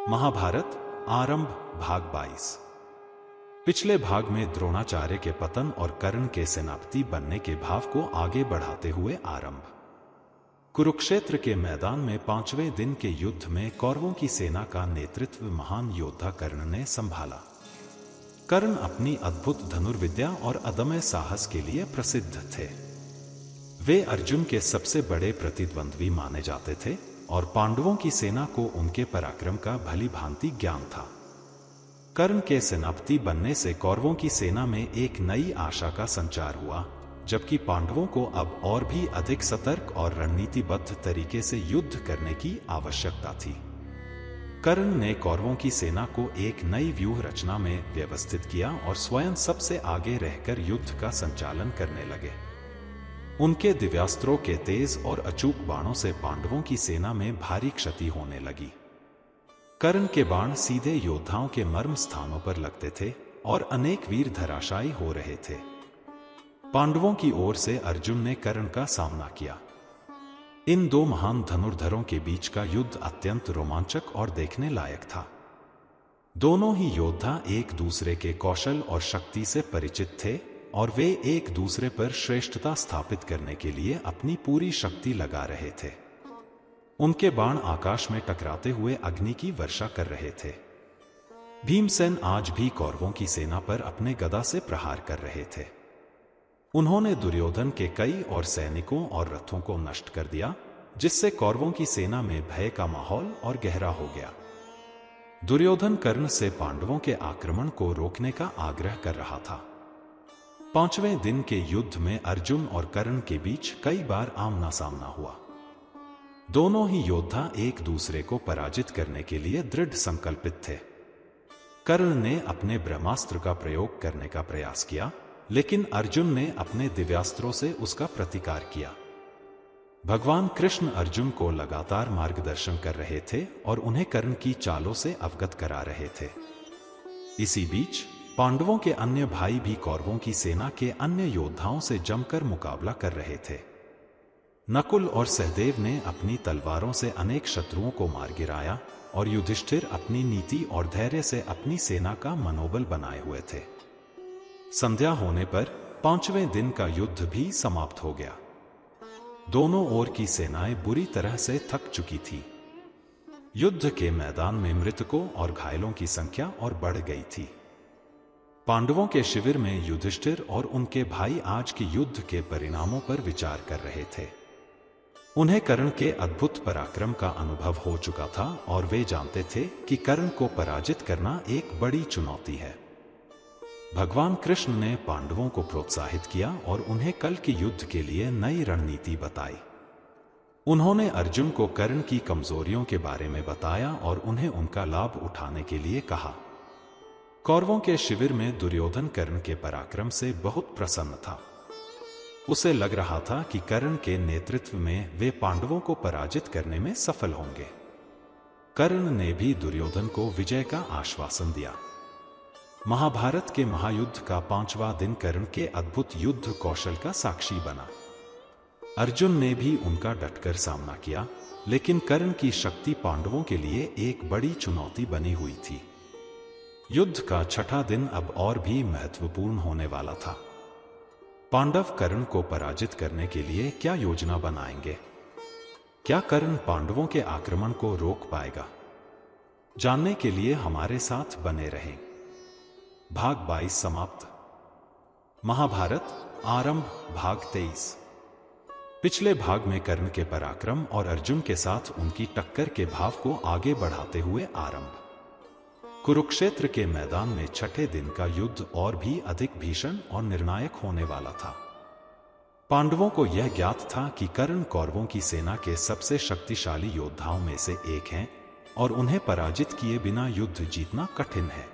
महाभारत आरंभ भाग 22। पिछले भाग में द्रोणाचार्य के पतन और कर्ण के सेनापति बनने के भाव को आगे बढ़ाते हुए आरंभ। कुरुक्षेत्र के मैदान में 5वें दिन के युद्ध में कौरवों की सेना का नेतृत्व महान योद्धा कर्ण ने संभाला। कर्ण अपनी अद्भुत धनुर्विद्या और अदम्य साहस के लिए प्रसिद्ध थे। वे अर्जुन के सबसे बड़े प्रतिद्वंद्वी माने जाते थे और पांडवों की सेना को उनके पराक्रम का भली भांति ज्ञान था। कर्ण के सेनापति बनने से कौरवों की सेना में एक नई आशा का संचार हुआ, जबकि पांडवों को अब और भी अधिक सतर्क और रणनीतिबद्ध तरीके से युद्ध करने की आवश्यकता थी। कर्ण ने कौरवों की सेना को एक नई व्यूह रचना में व्यवस्थित किया और स्वयं सबसे आगे रहकर युद्ध का संचालन करने लगे। उनके दिव्यास्त्रों के तेज और अचूक बाणों से पांडवों की सेना में भारी क्षति होने लगी। कर्ण के बाण सीधे योद्धाओं के मर्म स्थानों पर लगते थे और अनेक वीर धराशायी हो रहे थे। पांडवों की ओर से अर्जुन ने कर्ण का सामना किया। इन दो महान धनुर्धरों के बीच का युद्ध अत्यंत रोमांचक और देखने लायक था। दोनों ही योद्धा एक दूसरे के कौशल और शक्ति से परिचित थे और वे एक दूसरे पर श्रेष्ठता स्थापित करने के लिए अपनी पूरी शक्ति लगा रहे थे। उनके बाण आकाश में टकराते हुए अग्नि की वर्षा कर रहे थे। भीमसेन आज भी कौरवों की सेना पर अपने गदा से प्रहार कर रहे थे। उन्होंने दुर्योधन के कई और सैनिकों और रथों को नष्ट कर दिया, जिससे कौरवों की सेना में भय का माहौल और गहरा हो गया। दुर्योधन कर्ण से पांडवों के आक्रमण को रोकने का आग्रह कर रहा था। 5वें दिन के युद्ध में अर्जुन और कर्ण के बीच कई बार आमना सामना हुआ। दोनों ही योद्धा एक दूसरे को पराजित करने के लिए दृढ़ संकल्पित थे। कर्ण ने अपने ब्रह्मास्त्र का प्रयोग करने का प्रयास किया, लेकिन अर्जुन ने अपने दिव्यास्त्रों से उसका प्रतिकार किया। भगवान कृष्ण अर्जुन को लगातार मार्गदर्शन कर रहे थे और उन्हें कर्ण की चालों से अवगत करा रहे थे। इसी बीच पांडवों के अन्य भाई भी कौरवों की सेना के अन्य योद्धाओं से जमकर मुकाबला कर रहे थे। नकुल और सहदेव ने अपनी तलवारों से अनेक शत्रुओं को मार गिराया और युधिष्ठिर अपनी नीति और धैर्य से अपनी सेना का मनोबल बनाए हुए थे। संध्या होने पर 5वें दिन का युद्ध भी समाप्त हो गया। दोनों ओर की सेनाएं बुरी तरह से थक चुकी थी। युद्ध के मैदान में मृतकों और घायलों की संख्या और बढ़ गई थी। पांडवों के शिविर में युधिष्ठिर और उनके भाई आज के युद्ध के परिणामों पर विचार कर रहे थे। उन्हें कर्ण के अद्भुत पराक्रम का अनुभव हो चुका था और वे जानते थे कि कर्ण को पराजित करना एक बड़ी चुनौती है। भगवान कृष्ण ने पांडवों को प्रोत्साहित किया और उन्हें कल के युद्ध के लिए नई रणनीति बताई। उन्होंने अर्जुन को कर्ण की कमजोरियों के बारे में बताया और उन्हें उनका लाभ उठाने के लिए कहा। कौरवों के शिविर में दुर्योधन कर्ण के पराक्रम से बहुत प्रसन्न था। उसे लग रहा था कि कर्ण के नेतृत्व में वे पांडवों को पराजित करने में सफल होंगे। कर्ण ने भी दुर्योधन को विजय का आश्वासन दिया। महाभारत के महायुद्ध का 5वां दिन कर्ण के अद्भुत युद्ध कौशल का साक्षी बना। अर्जुन ने भी उनका डटकर सामना किया, लेकिन कर्ण की शक्ति पांडवों के लिए एक बड़ी चुनौती बनी हुई थी। युद्ध का 6ठा दिन अब और भी महत्वपूर्ण होने वाला था। पांडव कर्ण को पराजित करने के लिए क्या योजना बनाएंगे? क्या कर्ण पांडवों के आक्रमण को रोक पाएगा? जानने के लिए हमारे साथ बने रहें। भाग 22 समाप्त। महाभारत आरंभ भाग 23। पिछले भाग में कर्ण के पराक्रम और अर्जुन के साथ उनकी टक्कर के भाव को आगे बढ़ाते हुए आरंभ। कुरुक्षेत्र के मैदान में 6ठे दिन का युद्ध और भी अधिक भीषण और निर्णायक होने वाला था। पांडवों को यह ज्ञात था कि कर्ण कौरवों की सेना के सबसे शक्तिशाली योद्धाओं में से एक हैं और उन्हें पराजित किए बिना युद्ध जीतना कठिन है।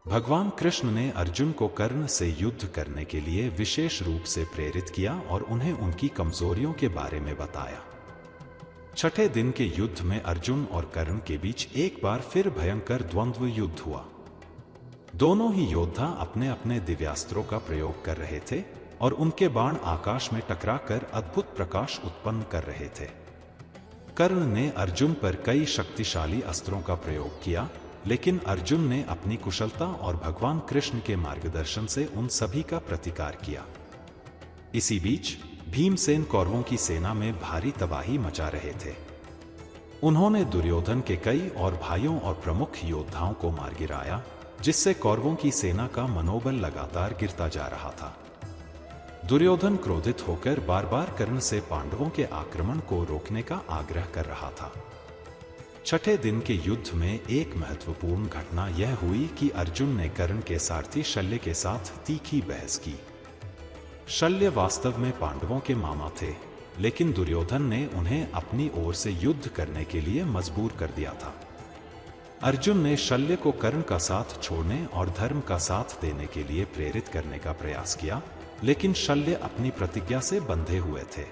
भगवान कृष्ण ने अर्जुन को कर्ण से युद्ध करने के लिए विशेष रूप से प्रेरित किया और उन्हें उनकी कमजोरियों के बारे में बताया। 6ठे दिन के युद्ध में अर्जुन और कर्ण के बीच एक बार फिर भयंकर द्वंद्व युद्ध हुआ। दोनों ही योद्धा अपने अपने दिव्यास्त्रों का प्रयोग कर रहे थे और उनके बाण आकाश में टकराकर अद्भुत प्रकाश उत्पन्न कर रहे थे। कर्ण ने अर्जुन पर कई शक्तिशाली अस्त्रों का प्रयोग किया, लेकिन अर्जुन ने अपनी कुशलता और भगवान कृष्ण के मार्गदर्शन से उन सभी का प्रतिकार किया। इसी बीच भीमसेन कौरवों की सेना में भारी तबाही मचा रहे थे। उन्होंने दुर्योधन के कई और भाइयों और प्रमुख योद्धाओं को मार गिराया, जिससे कौरवों की सेना का मनोबल लगातार गिरता जा रहा था। दुर्योधन क्रोधित होकर बार बार कर्ण से पांडवों के आक्रमण को रोकने का आग्रह कर रहा था। छठे दिन के युद्ध में एक महत्वपूर्ण घटना यह हुई कि अर्जुन ने कर्ण के सारथी शल्य के साथ तीखी बहस की। शल्य वास्तव में पांडवों के मामा थे, लेकिन दुर्योधन ने उन्हें अपनी ओर से युद्ध करने के लिए मजबूर कर दिया था। अर्जुन ने शल्य को कर्ण का साथ छोड़ने और धर्म का साथ देने के लिए प्रेरित करने का प्रयास किया, लेकिन शल्य अपनी प्रतिज्ञा से बंधे हुए थे।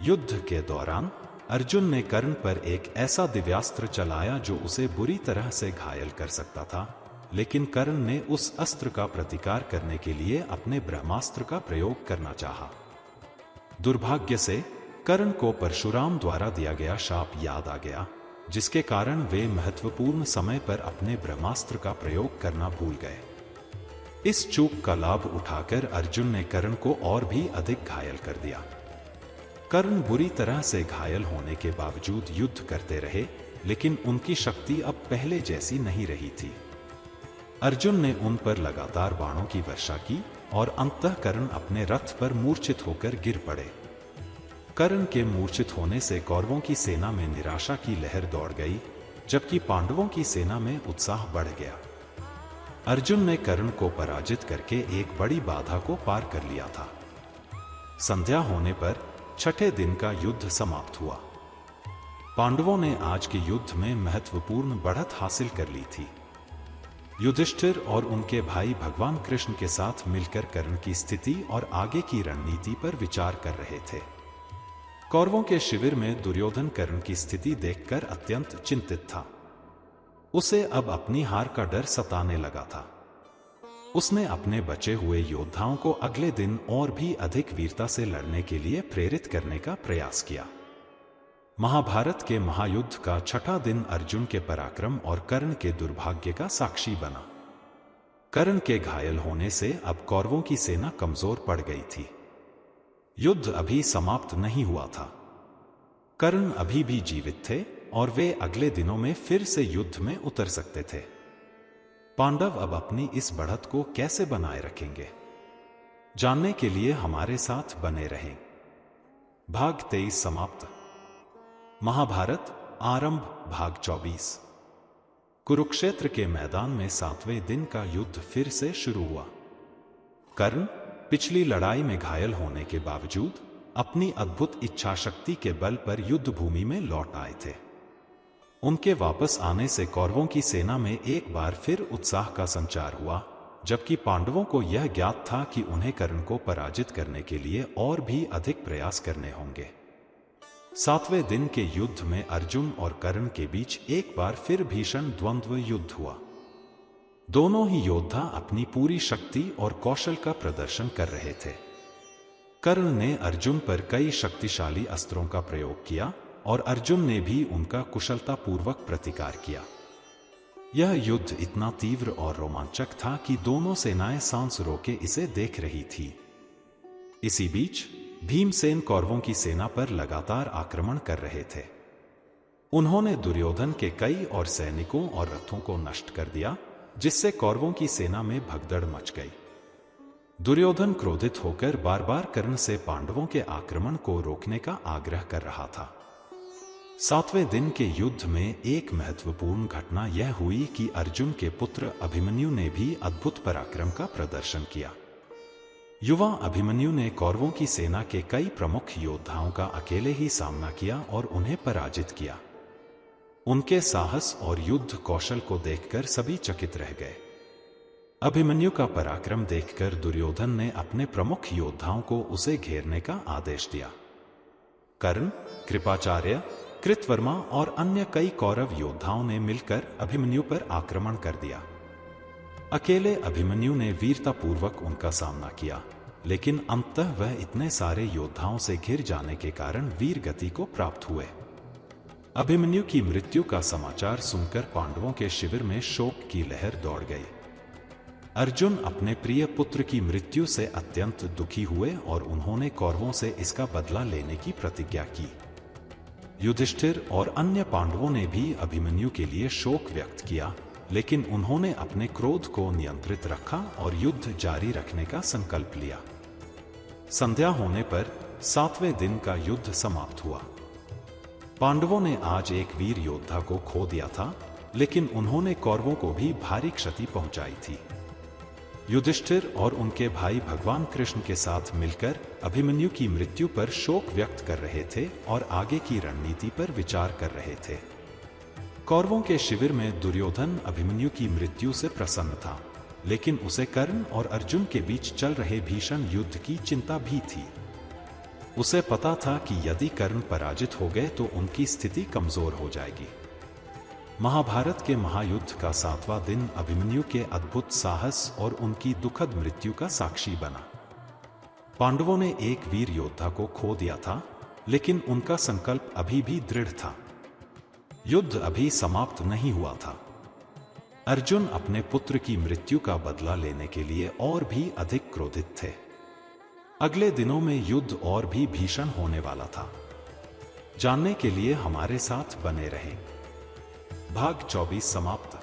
युद्ध के दौरान अर्जुन ने कर्ण पर एक ऐसा दिव्यास्त्र चलाया जो उसे बुरी तरह से घायल कर सकता था, लेकिन कर्ण ने उस अस्त्र का प्रतिकार करने के लिए अपने ब्रह्मास्त्र का प्रयोग करना चाहा। दुर्भाग्य से कर्ण को परशुराम द्वारा दिया गया शाप याद आ गया, जिसके कारण वे महत्वपूर्ण समय पर अपने ब्रह्मास्त्र का प्रयोग करना भूल गए। इस चूक का लाभ उठाकर अर्जुन ने कर्ण को और भी अधिक घायल कर दिया। कर्ण बुरी तरह से घायल होने के बावजूद युद्ध करते रहे, लेकिन उनकी शक्ति अब पहले जैसी नहीं रही थी। अर्जुन ने उन पर लगातार बाणों की वर्षा की और अंततः कर्ण अपने रथ पर मूर्छित होकर गिर पड़े। कर्ण के मूर्छित होने से कौरवों की सेना में निराशा की लहर दौड़ गई, जबकि पांडवों की सेना में उत्साह बढ़ गया। अर्जुन ने कर्ण को पराजित करके एक बड़ी बाधा को पार कर लिया था। संध्या होने पर छठे दिन का युद्ध समाप्त हुआ। पांडवों ने आज के युद्ध में महत्वपूर्ण बढ़त हासिल कर ली थी। युधिष्ठिर और उनके भाई भगवान कृष्ण के साथ मिलकर कर्ण की स्थिति और आगे की रणनीति पर विचार कर रहे थे। कौरवों के शिविर में दुर्योधन कर्ण की स्थिति देखकर अत्यंत चिंतित था। उसे अब अपनी हार का डर सताने लगा था। उसने अपने बचे हुए योद्धाओं को अगले दिन और भी अधिक वीरता से लड़ने के लिए प्रेरित करने का प्रयास किया। महाभारत के महायुद्ध का छठा दिन अर्जुन के पराक्रम और कर्ण के दुर्भाग्य का साक्षी बना। कर्ण के घायल होने से अब कौरवों की सेना कमजोर पड़ गई थी। युद्ध अभी समाप्त नहीं हुआ था। कर्ण अभी भी जीवित थे और वे अगले दिनों में फिर से युद्ध में उतर सकते थे। पांडव अब अपनी इस बढ़त को कैसे बनाए रखेंगे, जानने के लिए हमारे साथ बने रहें। भाग 23 समाप्त। महाभारत आरंभ भाग 24। कुरुक्षेत्र के मैदान में 7वें दिन का युद्ध फिर से शुरू हुआ। कर्ण पिछली लड़ाई में घायल होने के बावजूद अपनी अद्भुत इच्छा शक्ति के बल पर युद्ध भूमि में लौट आए थे। उनके वापस आने से कौरवों की सेना में एक बार फिर उत्साह का संचार हुआ, जबकि पांडवों को यह ज्ञात था कि उन्हें कर्ण को पराजित करने के लिए और भी अधिक प्रयास करने होंगे। 7वें दिन के युद्ध में अर्जुन और कर्ण के बीच एक बार फिर भीषण द्वंद्व युद्ध हुआ। दोनों ही योद्धा अपनी पूरी शक्ति और कौशल का प्रदर्शन कर रहे थे। कर्ण ने अर्जुन पर कई शक्तिशाली अस्त्रों का प्रयोग किया और अर्जुन ने भी उनका कुशलतापूर्वक प्रतिकार किया। यह युद्ध इतना तीव्र और रोमांचक था कि दोनों सेनाएं सांस रोके इसे देख रही थी। इसी बीच भीमसेन कौरवों की सेना पर लगातार आक्रमण कर रहे थे। उन्होंने दुर्योधन के कई और सैनिकों और रथों को नष्ट कर दिया, जिससे कौरवों की सेना में भगदड़ मच गई। दुर्योधन क्रोधित होकर बार बार कर्ण से पांडवों के आक्रमण को रोकने का आग्रह कर रहा था। 7वें दिन के युद्ध में एक महत्वपूर्ण घटना यह हुई कि अर्जुन के पुत्र अभिमन्यु ने भी अद्भुत पराक्रम का प्रदर्शन किया। युवा अभिमन्यु ने कौरवों की सेना के कई प्रमुख योद्धाओं का अकेले ही सामना किया और उन्हें पराजित किया। उनके साहस और युद्ध कौशल को देखकर सभी चकित रह गए। अभिमन्यु का पराक्रम देखकर दुर्योधन ने अपने प्रमुख योद्धाओं को उसे घेरने का आदेश दिया। कर्ण, कृपाचार्य, कृतवर्मा और अन्य कई कौरव योद्धाओं ने मिलकर अभिमन्यु पर आक्रमण कर दिया। अकेले अभिमन्यु ने वीरतापूर्वक उनका सामना किया, लेकिन अंततः वह इतने सारे योद्धाओं से घिर जाने के कारण वीर गति को प्राप्त हुए। अभिमन्यु की मृत्यु का समाचार सुनकर पांडवों के शिविर में शोक की लहर दौड़ गई। अर्जुन अपने प्रिय पुत्र की मृत्यु से अत्यंत दुखी हुए और उन्होंने कौरवों से इसका बदला लेने की प्रतिज्ञा की। युधिष्ठिर और अन्य पांडवों ने भी अभिमन्यु के लिए शोक व्यक्त किया, लेकिन उन्होंने अपने क्रोध को नियंत्रित रखा और युद्ध जारी रखने का संकल्प लिया। संध्या होने पर 7वें दिन का युद्ध समाप्त हुआ। पांडवों ने आज एक वीर योद्धा को खो दिया था, लेकिन उन्होंने कौरवों को भी भारी क्षति पहुंचाई थी। युधिष्ठिर और उनके भाई भगवान कृष्ण के साथ मिलकर अभिमन्यु की मृत्यु पर शोक व्यक्त कर रहे थे और आगे की रणनीति पर विचार कर रहे थे। कौरवों के शिविर में दुर्योधन अभिमन्यु की मृत्यु से प्रसन्न था, लेकिन उसे कर्ण और अर्जुन के बीच चल रहे भीषण युद्ध की चिंता भी थी। उसे पता था कि यदि कर्ण पराजित हो गए तो उनकी स्थिति कमजोर हो जाएगी। महाभारत के महायुद्ध का 7वां दिन अभिमन्यु के अद्भुत साहस और उनकी दुखद मृत्यु का साक्षी बना। पांडवों ने एक वीर योद्धा को खो दिया था, लेकिन उनका संकल्प अभी भी दृढ़ था। युद्ध अभी समाप्त नहीं हुआ था। अर्जुन अपने पुत्र की मृत्यु का बदला लेने के लिए और भी अधिक क्रोधित थे। अगले दिनों में युद्ध और भी भीषण होने वाला था। जानने के लिए हमारे साथ बने रहें। भाग 24 समाप्त।